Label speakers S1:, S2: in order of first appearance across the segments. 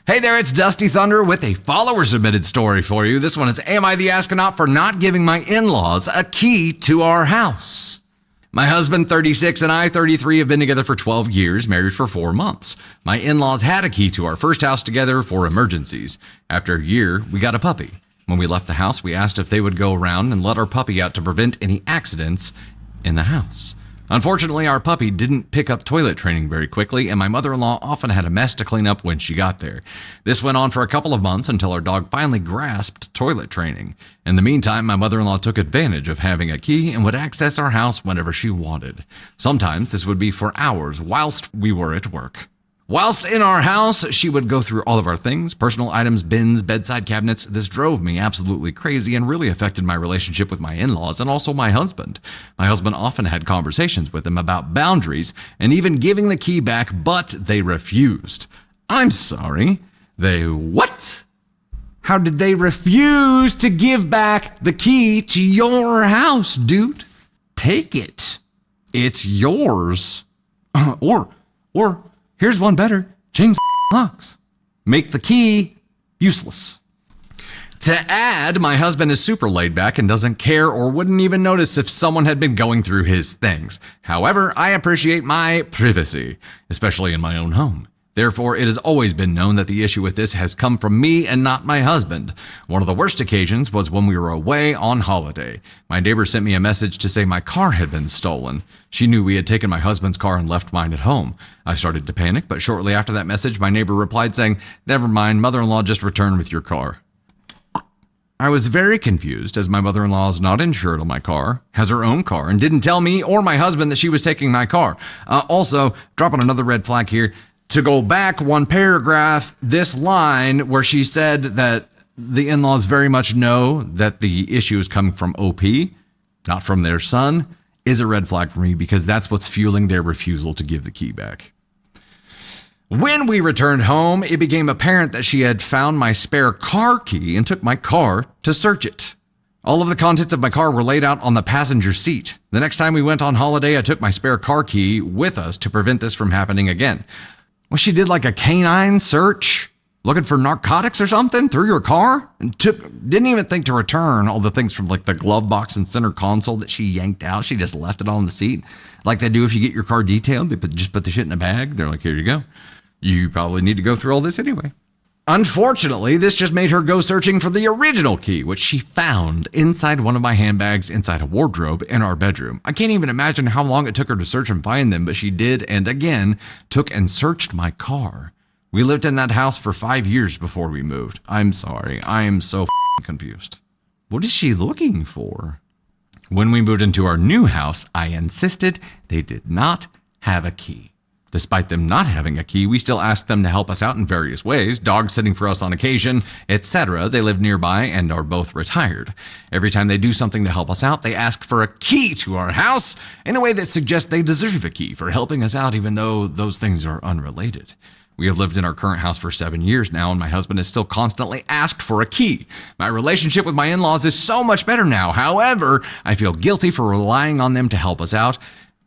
S1: Hey there, it's Dusty Thunder with a follower-submitted story for you. This one is, Am I the Astronaut for not giving my in-laws a key to our house? My husband, 36, and I, 33, have been together for 12 years, married for 4 months. My in-laws had a key to our first house together for emergencies. After a year, we got a puppy. When we left the house, we asked if they would go around and let our puppy out to prevent any accidents in the house. Unfortunately, our puppy didn't pick up toilet training very quickly, and my mother-in-law often had a mess to clean up when she got there. This went on for a couple of months until our dog finally grasped toilet training. In the meantime, my mother-in-law took advantage of having a key and would access our house whenever she wanted. Sometimes this would be for hours whilst we were at work. Whilst in our house, she would go through all of our things, personal items, bins, bedside cabinets. This drove me absolutely crazy and really affected my relationship with my in-laws and also my husband. My husband often had conversations with them about boundaries and even giving the key back, but they refused. I'm sorry. They what? How did they refuse to give back the key to your house, dude? Take it. It's yours. Or here's one better. Change the locks. Make the key useless. To add, my husband is super laid back and doesn't care or wouldn't even notice if someone had been going through his things. However, I appreciate my privacy, especially in my own home. Therefore, it has always been known that the issue with this has come from me and not my husband. One of the worst occasions was when we were away on holiday. My neighbor sent me a message to say my car had been stolen. She knew we had taken my husband's car and left mine at home. I started to panic, but shortly after that message, my neighbor replied saying, "Never mind, mother-in-law just returned with your car." I was very confused as my mother-in-law is not insured on my car, has her own car, and didn't tell me or my husband that she was taking my car. Also, dropping another red flag here. To go back one paragraph, this line where she said that the in-laws very much know that the issue is coming from OP, not from their son, is a red flag for me because that's what's fueling their refusal to give the key back. When we returned home, it became apparent that she had found my spare car key and took my car to search it. All of the contents of my car were laid out on the passenger seat. The next time we went on holiday, I took my spare car key with us to prevent this from happening again. Well, she did like a canine search, looking for narcotics or something through your car, and didn't even think to return all the things from like the glove box and center console that she yanked out. She just left it on the seat, like they do if you get your car detailed. They just put the shit in a bag. They're like, here you go. You probably need to go through all this anyway. Unfortunately, this just made her go searching for the original key, which she found inside one of my handbags inside a wardrobe in our bedroom. I can't even imagine how long it took her to search and find them, but she did, and again, took and searched my car. We lived in that house for 5 years before we moved. I'm sorry. I am so confused. What is she looking for? When we moved into our new house, I insisted they did not have a key. Despite them not having a key, we still asked them to help us out in various ways, dog sitting for us on occasion, etc. They live nearby and are both retired. Every time they do something to help us out, they ask for a key to our house in a way that suggests they deserve a key for helping us out, even though those things are unrelated. We have lived in our current house for 7 years now, and my husband has still constantly asked for a key. My relationship with my in-laws is so much better now. However, I feel guilty for relying on them to help us out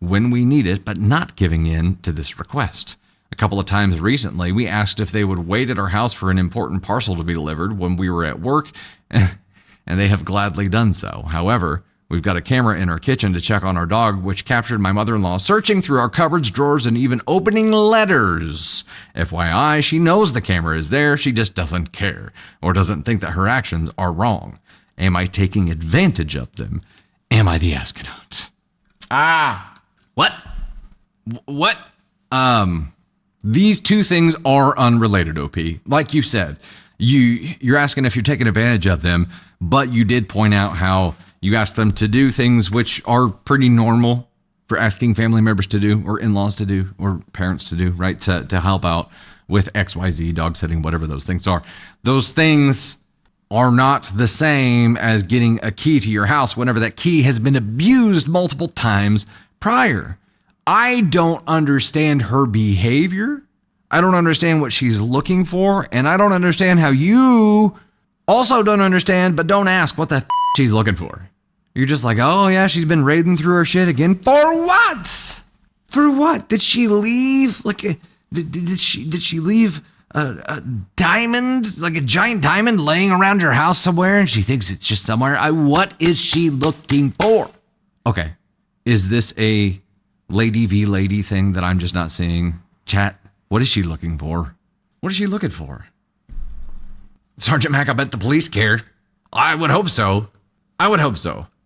S1: when we need it, but not giving in to this request. A couple of times recently, we asked if they would wait at our house for an important parcel to be delivered when we were at work, and they have gladly done so. However, we've got a camera in our kitchen to check on our dog, which captured my mother-in-law searching through our cupboards, drawers, and even opening letters. FYI, she knows the camera is there, she just doesn't care, or doesn't think that her actions are wrong. Am I taking advantage of them? Am I the astronaut? What? These two things are unrelated, OP. Like you said, you're asking if you're taking advantage of them, but you did point out how you asked them to do things which are pretty normal for asking family members to do, or in-laws to do, or parents to do, right? To help out with XYZ, dog sitting, whatever those things are. Those things are not the same as getting a key to your house whenever that key has been abused multiple times prior. I don't understand her behavior. I don't understand what she's looking for. And I don't understand how you also don't understand, but don't ask what the she's looking for. You're just like, oh yeah, she's been raiding through her shit again. For what? For what? Did she leave? Like, did she leave a diamond, like a giant diamond laying around your house somewhere, and she thinks it's just somewhere. What is she looking for? Okay. Is this a lady v lady thing that I'm just not seeing? Chat, what is she looking for? What is she looking for? Sergeant Mac, I bet the police care. I would hope so.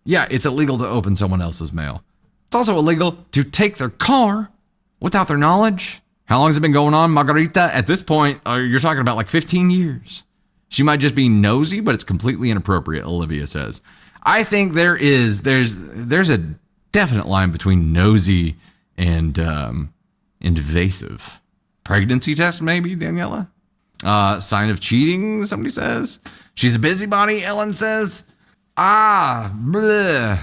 S1: Yeah, it's illegal to open someone else's mail. It's also illegal to take their car without their knowledge. How long has it been going on, Margarita? At this point, you're talking about like 15 years. She might just be nosy, but it's completely inappropriate, Olivia says. I think there's a definite line between nosy and invasive. Pregnancy test, maybe, Daniela? Sign of cheating, somebody says. She's a busybody, Ellen says. Bleh.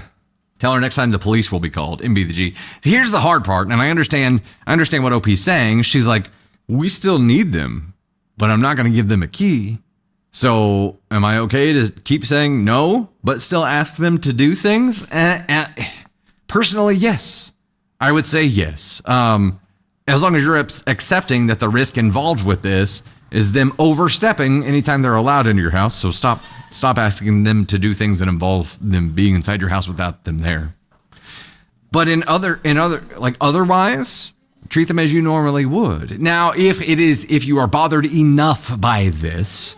S1: Tell her next time the police will be called. MB the G. Here's the hard part, and I understand what OP's saying. She's like, we still need them, but I'm not going to give them a key. So am I okay to keep saying no, but still ask them to do things? Personally, yes. I would say yes. As long as you're accepting that the risk involved with this is them overstepping anytime they're allowed into your house. So stop asking them to do things that involve them being inside your house without them there. But otherwise, treat them as you normally would. Now, if you are bothered enough by this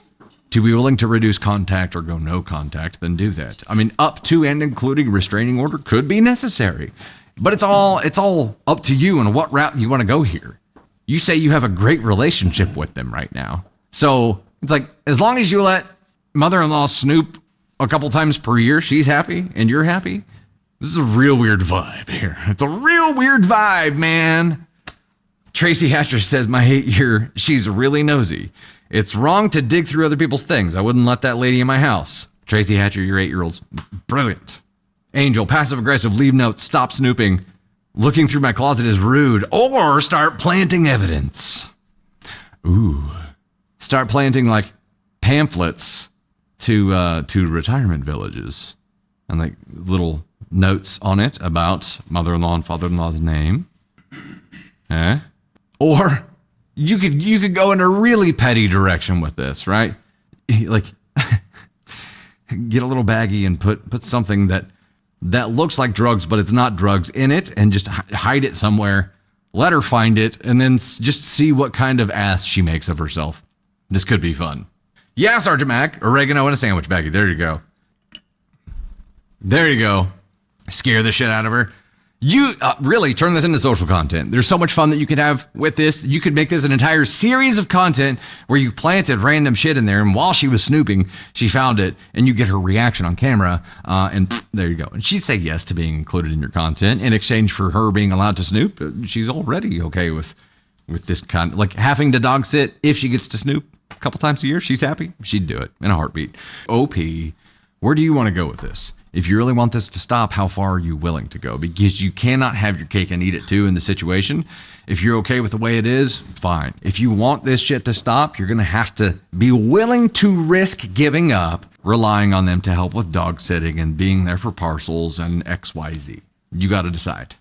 S1: to be willing to reduce contact or go no contact, then do that. I mean, up to and including restraining order could be necessary. But it's all up to you and what route you want to go here. You say you have a great relationship with them right now. So it's like, as long as you let mother-in-law snoop a couple times per year, she's happy and you're happy. This is a real weird vibe here. It's a real weird vibe, man. Tracy Hatcher says, my hate here, she's really nosy. It's wrong to dig through other people's things. I wouldn't let that lady in my house. Tracy Hatcher, your 8-year-old's brilliant. Angel, passive-aggressive, leave notes, stop snooping. Looking through my closet is rude. Or start planting evidence. Ooh. Start planting, like, pamphlets to retirement villages. And, like, little notes on it about mother-in-law and father-in-law's name. Or you could go in a really petty direction with this, right? Like, get a little baggie and put something that looks like drugs, but it's not drugs in it, and just hide it somewhere. Let her find it, and then just see what kind of ass she makes of herself. This could be fun. Yeah, Sergeant Mac, oregano and a sandwich baggie. There you go. There you go. Scare the shit out of her. You really turn this into social content. There's so much fun that you could have with this. You could make this an entire series of content where you planted random shit in there, and while she was snooping, she found it, and you get her reaction on camera, and there you go. And she'd say yes to being included in your content in exchange for her being allowed to snoop. She's already okay with this kind of, like, having to dog sit if she gets to snoop a couple times a year. She's happy. She'd do it in a heartbeat. OP, where do you want to go with this? If you really want this to stop, how far are you willing to go? Because you cannot have your cake and eat it too in the situation. If you're okay with the way it is, fine. If you want this shit to stop, you're going to have to be willing to risk giving up, relying on them to help with dog sitting and being there for parcels and XYZ. You got to decide.